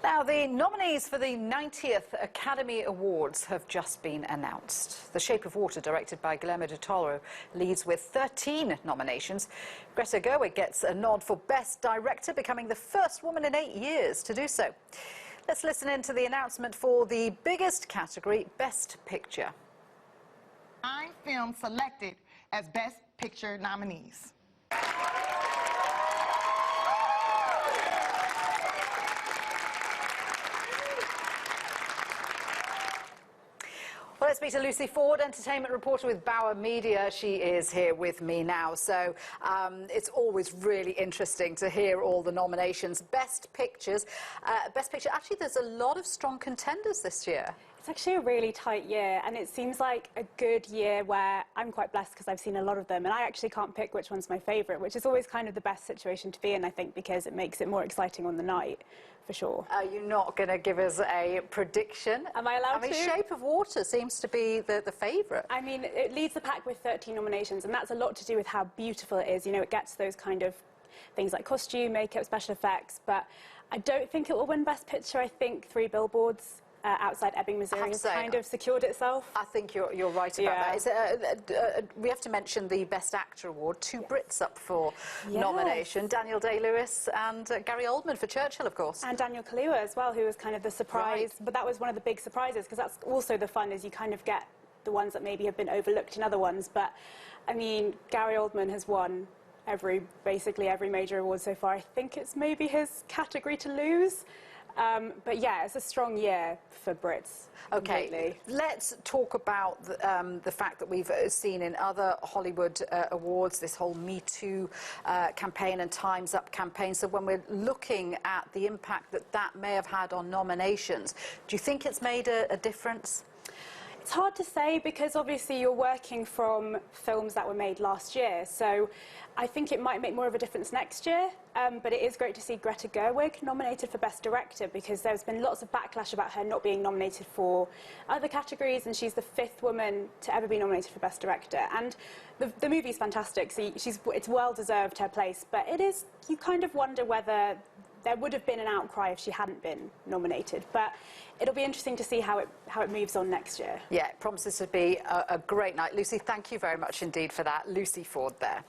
Now, the nominees for the 90th Academy Awards have just been announced. The Shape of Water, directed by Guillermo del Toro, leads with 13 nominations. Greta Gerwig gets a nod for Best Director, becoming the first woman in 8 years to do so. Let's listen in to the announcement for the biggest category, Best Picture. 9 films selected as Best Picture nominees. Well, let's speak to Lucy Ford, entertainment reporter with Bauer Media. She is here with me now, so it's always really interesting to hear all the nominations. Best Picture. Actually, there's a lot of strong contenders this year. It's actually a really tight year, and it seems like a good year where I'm quite blessed because I've seen a lot of them, and I actually can't pick which one's my favourite, which is always kind of the best situation to be in, I think, because it makes it more exciting on the night, for sure. Are you not going to give us a prediction? Am I allowed to? I mean, Shape of Water seems to be the favourite. I mean, it leads the pack with 13 nominations, and that's a lot to do with how beautiful it is. You know, it gets those kind of things like costume, makeup, special effects, but I don't think it will win Best Picture. I think Three Billboards outside Ebbing, Missouri has kind of secured itself. I think you're right about that. We have to mention the Best Actor Award. Two Brits up for nomination. Daniel Day-Lewis and Gary Oldman for Churchill, of course. And Daniel Kaluuya as well, who was kind of the surprise. Right. But that was one of the big surprises, because that's also the fun, is you kind of get the ones that maybe have been overlooked in other ones. But, I mean, Gary Oldman has won basically every major award so far. I think it's maybe his category to lose. But yeah, it's a strong year for Brits. Okay, lately. Let's talk about the fact that we've seen in other Hollywood awards this whole Me Too campaign and Time's Up campaign. So when we're looking at the impact that may have had on nominations, do you think it's made a difference? It's hard to say, because obviously you're working from films that were made last year, so I think it might make more of a difference next year, but it is great to see Greta Gerwig nominated for Best Director, because there's been lots of backlash about her not being nominated for other categories, and she's the 5th woman to ever be nominated for Best Director. And the movie's fantastic, so it's well-deserved her place, but you kind of wonder whether there would have been an outcry if she hadn't been nominated. But it'll be interesting to see how it moves on next year. Yeah, it promises to be a great night. Lucy, thank you very much indeed for that. Lucy Ford there.